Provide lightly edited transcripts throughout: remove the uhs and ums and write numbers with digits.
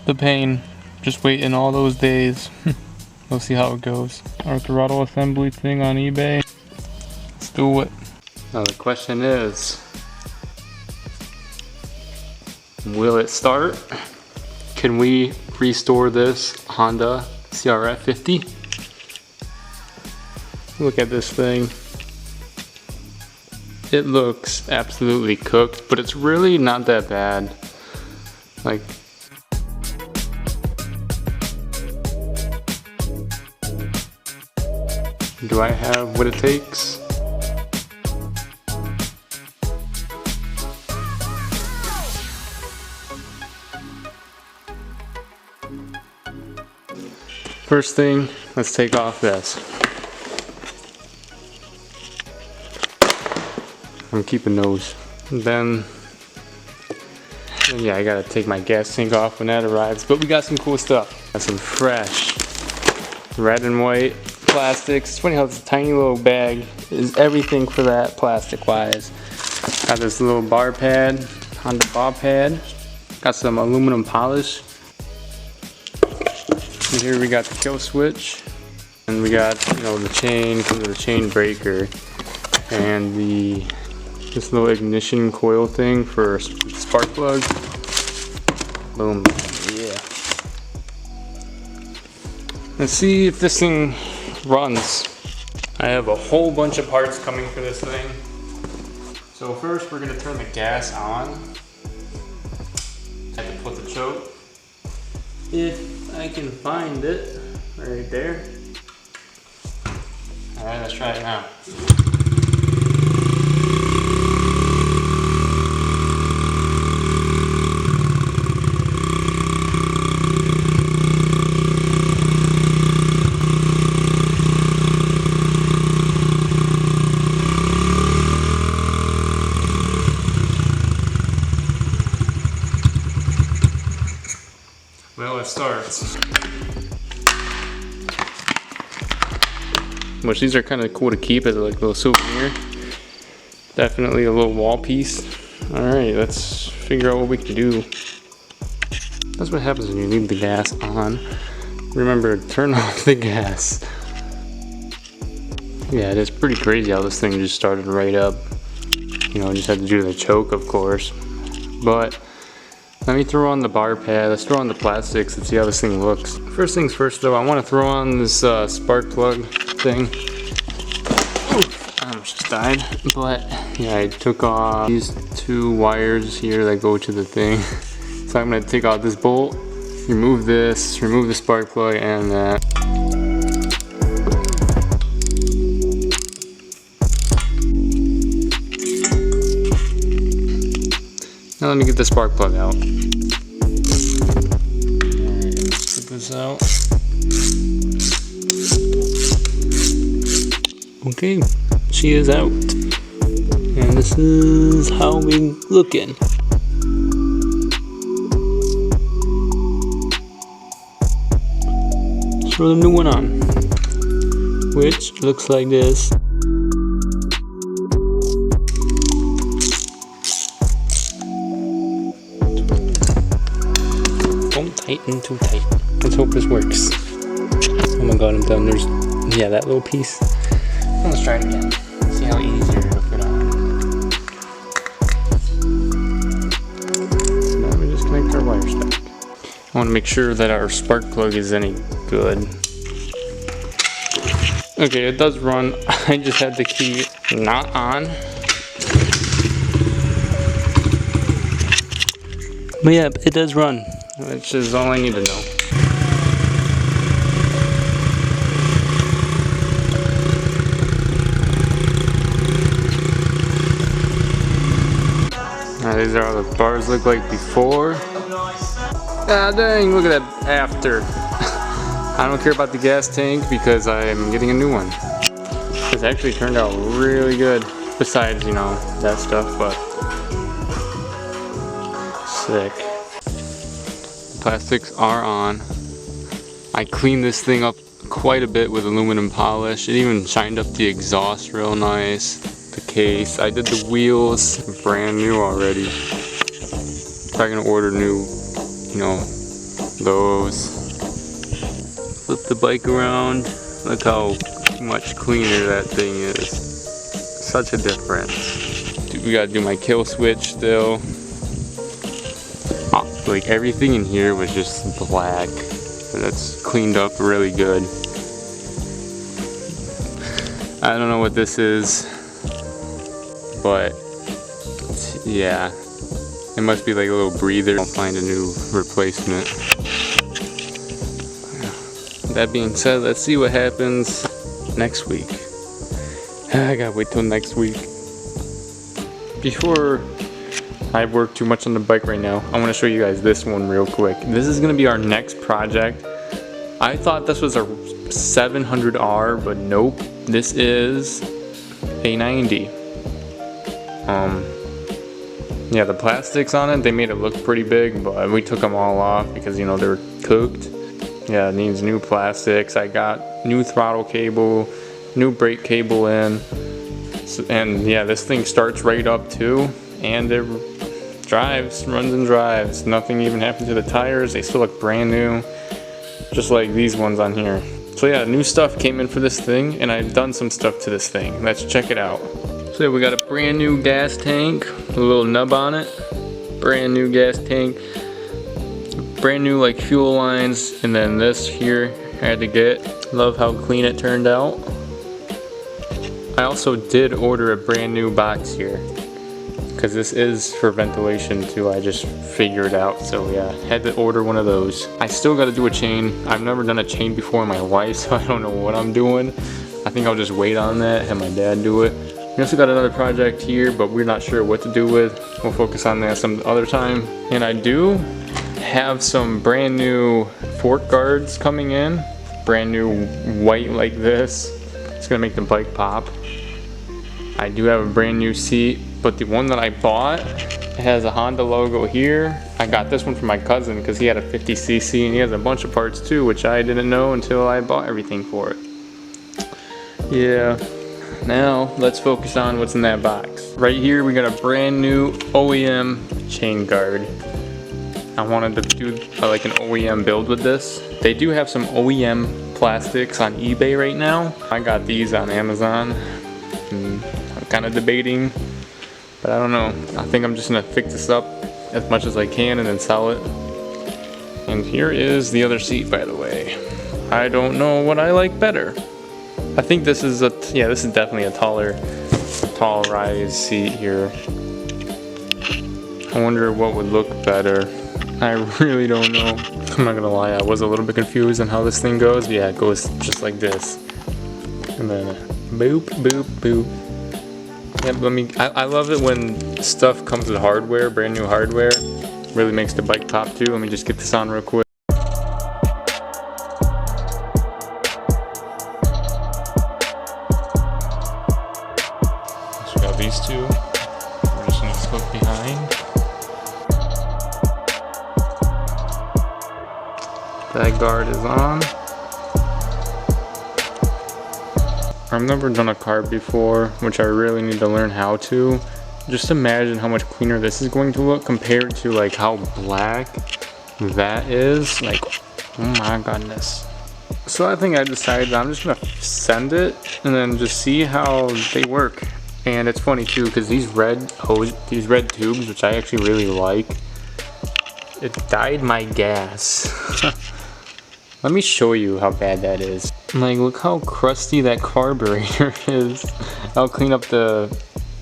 the pain. Just waiting all those days. We'll see how it goes. Our throttle assembly thing on eBay. Let's do it. Now the question is, will it start? Can we restore this Honda CRF50? Look at this thing. It looks absolutely cooked, but it's really not that bad. Like, do I have what it takes? First thing, let's take off this. I'm keeping those. Then yeah, I gotta take my gas tank off when that arrives. But we got some cool stuff. Got some fresh red and white plastics. It's funny how this tiny little bag is everything for that plastic wise. Got this little bar pad, Honda bar pad. Got some aluminum polish. And here we got the kill switch. And we got, you know, the chain, comes with a chain breaker. And this little ignition coil thing for spark plug. Boom. Yeah. Let's see if this thing runs. I have a whole bunch of parts coming for this thing. So first we're gonna turn the gas on. I have to put the choke. If I can find it, right there. Alright, let's try it now. Well, it starts. Which these are kind of cool to keep as like a little souvenir. Definitely a little wall piece. Alright, let's figure out what we can do. That's what happens when you leave the gas on. Remember, turn off the gas. Yeah, it is pretty crazy how this thing just started right up. You know, just had to do the choke, of course. But let me throw on the bar pad. Let's throw on the plastics and see how this thing looks. First things first though, I want to throw on this spark plug thing. Ooh, I almost just died. But yeah, I took off these two wires here that go to the thing. So I'm going to take out this bolt, remove this, remove the spark plug and that. Now let me get the spark plug out. Let's put this out. Okay, she is out. And this is how we looking. Throw the new one on, which looks like this. Don't tighten too tight. Let's hope this works. Oh my god, I'm done. There's, yeah, that little piece. Let's try it again. See how easier it'll fit on. So now we just connect our wires back. I want to make sure that our spark plug is any good. Okay, it does run. I just had the key not on. But yeah, it does run. Which is all I need to know. These are how the bars look like before. Ah dang, look at that after. I don't care about the gas tank because I'm getting a new one. This actually turned out really good. Besides, you know, that stuff, but sick. The plastics are on. I cleaned this thing up quite a bit with aluminum polish. It even shined up the exhaust real nice. The case. I did the wheels, brand new already. Probably gonna order new, you know, those. Flip the bike around. Look how much cleaner that thing is. Such a difference. Dude, we gotta do my kill switch still. Like everything in here was just black. But that's cleaned up really good. I don't know what this is, but yeah, it must be like a little breather. I'll find a new replacement. That being said, let's see what happens next week. I gotta wait till next week. Before I work too much on the bike right now, I want to show you guys this one real quick. This is gonna be our next project. I thought this was a 700R, but nope. This is a 90. Yeah, the plastics on it, they made it look pretty big, but we took them all off because, you know, they were cooked. Yeah, it needs new plastics. I got new throttle cable, new brake cable in. And yeah, this thing starts right up too. And it runs and drives. Nothing even happened to the tires. They still look brand new. Just like these ones on here. So yeah, new stuff came in for this thing, and I've done some stuff to this thing. Let's check it out. So yeah, we got a brand new gas tank, a little nub on it. Brand new gas tank. Brand new like fuel lines, and then this here I had to get. Love how clean it turned out. I also did order a brand new box here, because this is for ventilation too. I just figured out, so yeah, had to order one of those. I still got to do a chain. I've never done a chain before in my life, so I don't know what I'm doing. I think I'll just wait on that, have my dad do it. We also got another project here, but we're not sure what to do with. We'll focus on that some other time. And I do have some brand new fork guards coming in. Brand new white like this. It's gonna make the bike pop. I do have a brand new seat, but the one that I bought has a Honda logo here. I got this one from my cousin because he had a 50cc and he has a bunch of parts too, which I didn't know until I bought everything for it. Yeah, now let's focus on what's in that box. Right here we got a brand new OEM chain guard. I wanted to do like an OEM build with this. They do have some OEM plastics on eBay right now. I got these on Amazon. I'm kind of debating, but I don't know. I think I'm just gonna fix this up as much as I can and then sell it. And here is the other seat, by the way. I don't know what I like better. I think this is yeah, this is definitely a tall rise seat here. I wonder what would look better. I really don't know. I'm not gonna lie, I was a little bit confused on how this thing goes. Yeah, it goes just like this. And then boop, boop, boop. Yeah, I love it when stuff comes with hardware, brand new hardware. Really makes the bike pop too. Let me just get this on real quick. So we got these two. We're just gonna flip behind. That guard is on. I've never done a carb before, which I really need to learn how to. Just imagine how much cleaner this is going to look compared to like how black that is. Like, oh my goodness. So I think I decided I'm just gonna send it and then just see how they work. And it's funny too, because these red tubes, which I actually really like, it dyed my gas. Let me show you how bad that is. Like, look how crusty that carburetor is. I'll clean up the,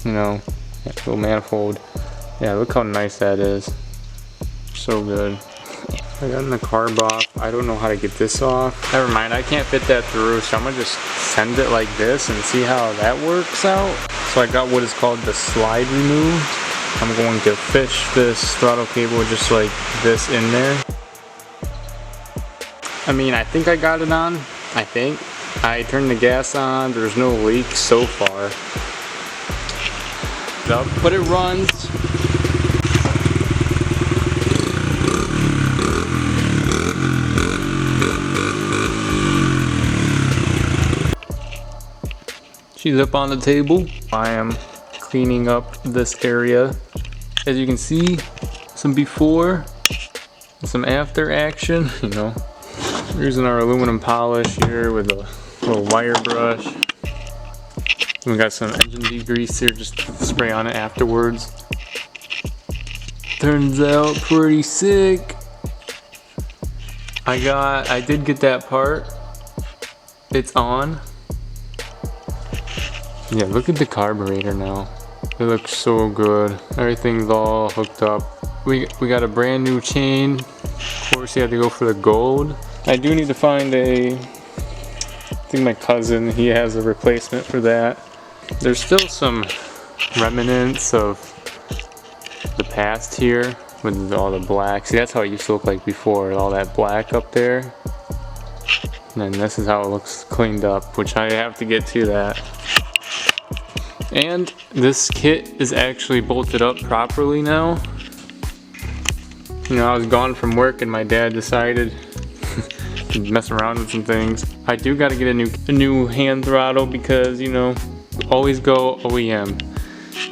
you know, little manifold. Yeah, look how nice that is. So good. I got the carb off. I don't know how to get this off. Never mind, I can't fit that through, so I'm gonna just send it like this and see how that works out. So I got what is called the slide removed. I'm going to fish this throttle cable just like this in there. I mean, I think I got it on. I think. I turned the gas on. There's no leaks so far. But it runs. She's up on the table. I am cleaning up this area. As you can see, some before Some after action, you know. We're using our aluminum polish here with a little wire brush. We got some engine degrease here, just to spray on it afterwards. Turns out pretty sick. I did get that part. It's on. Yeah, look at the carburetor now. It looks so good. Everything's all hooked up. We got a brand new chain. Of course, you had to go for the gold. I do need to find I think my cousin, he has a replacement for that. There's still some remnants of the past here with all the black. See, that's how it used to look like before, all that black up there. And then this is how it looks cleaned up, which I have to get to that. And this kit is actually bolted up properly now. You know, I was gone from work and my dad decided to mess around with some things. I do got to get a new hand throttle because, you know, always go OEM.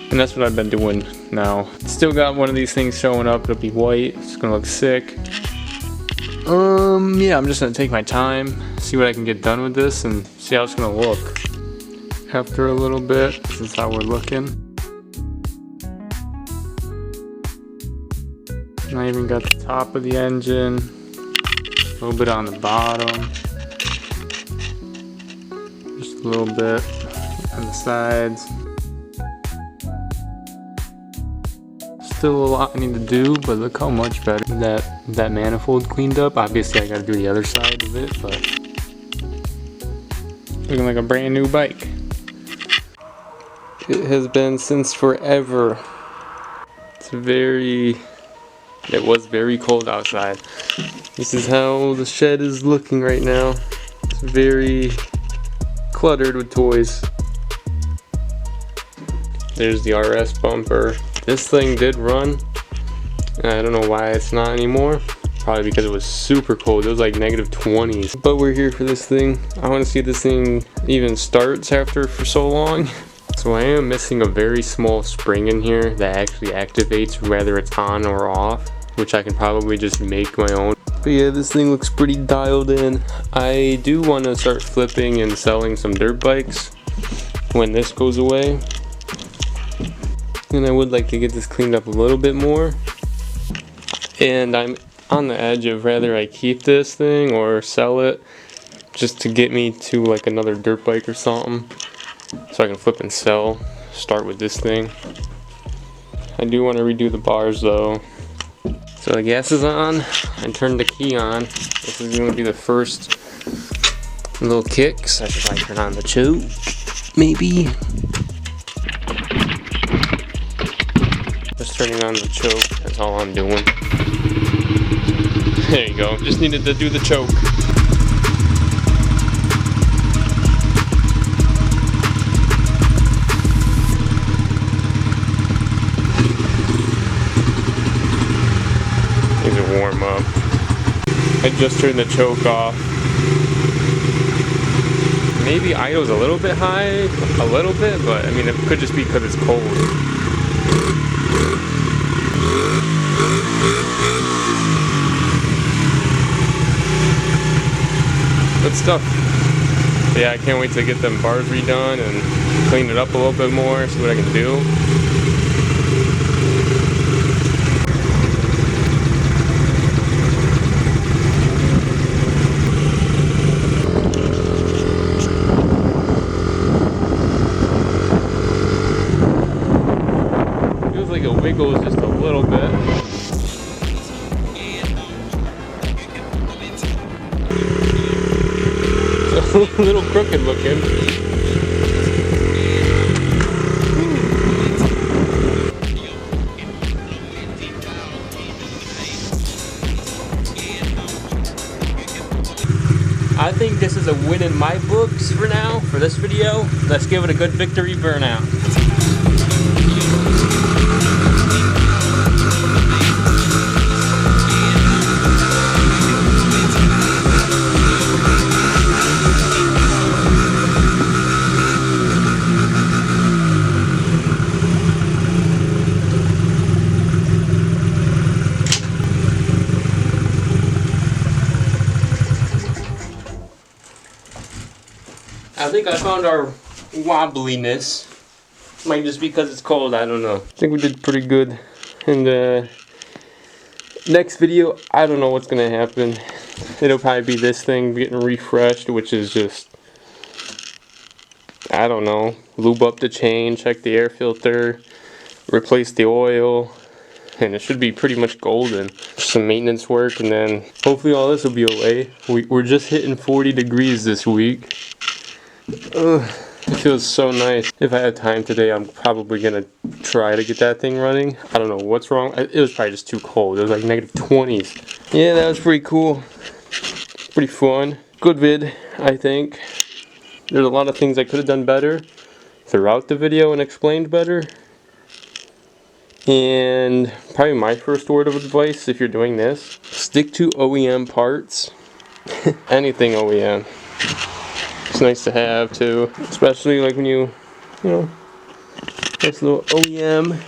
And that's what I've been doing now. Still got one of these things showing up. It'll be white. It's gonna look sick. Yeah, I'm just gonna take my time, see what I can get done with this, and see how it's gonna look. After a little bit, this is how we're looking. And I even got the top of the engine, a little bit on the bottom, just a little bit on the sides. Still a lot I need to do, but look how much better that manifold cleaned up. Obviously I gotta do the other side of it, but looking like a brand new bike. It has been since forever. It was very cold outside. This is how the shed is looking right now. It's very cluttered with toys. There's the RS bumper. This thing did run. I don't know why it's not anymore. Probably because it was super cold. It was like negative 20s. But we're here for this thing. I want to see if this thing even starts after for so long. So I am missing a very small spring in here that actually activates whether it's on or off, which I can probably just make my own. But yeah, this thing looks pretty dialed in. I do want to start flipping and selling some dirt bikes when this goes away. And I would like to get this cleaned up a little bit more. And I'm on the edge of whether I keep this thing or sell it just to get me to like another dirt bike or something. So I can flip and sell, start with this thing. I do want to redo the bars though. So the gas is on, I turned the key on. This is going to be the first little kicks. I should probably turn on the choke, maybe. Just turning on the choke, that's all I'm doing. There you go, just needed to do the choke. Warm up. I just turned the choke off. Maybe idle's a little bit high, a little bit, but I mean it could just be because it's cold. Good stuff. Yeah, I can't wait to get them bars redone and clean it up a little bit more, see what I can do. Wiggles just a little bit. It's a little crooked looking. I think this is a win in my books for now, for this video. Let's give it a good victory burnout. I think I found our wobbliness. Might just because it's cold, I don't know. I think we did pretty good. And next video, I don't know what's gonna happen. It'll probably be this thing getting refreshed, which is just, I don't know, lube up the chain, check the air filter, replace the oil, and it should be pretty much golden. Some maintenance work, and then hopefully all this will be away. We're just hitting 40 degrees this week. Ugh, it feels so nice. If I had time today, I'm probably gonna try to get that thing running. I don't know what's wrong. It was probably just too cold. It was like negative 20s. Yeah, that was pretty cool. Pretty fun. Good vid, I think. There's a lot of things I could have done better throughout the video and explained better. And probably my first word of advice if you're doing this, stick to OEM parts. Anything OEM. It's nice to have too, especially like when you know, nice little OEM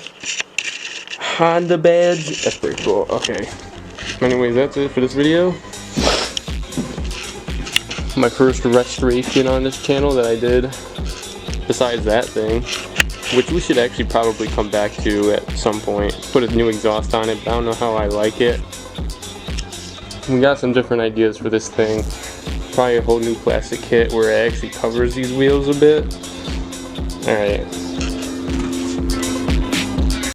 Honda badge. That's pretty cool. Okay. Anyways, that's it for this video. My first restoration on this channel that I did, besides that thing, which we should actually probably come back to at some point. Put a new exhaust on it, but I don't know how I like it. We got some different ideas for this thing. Probably a whole new plastic kit where it actually covers these wheels a bit. Alright.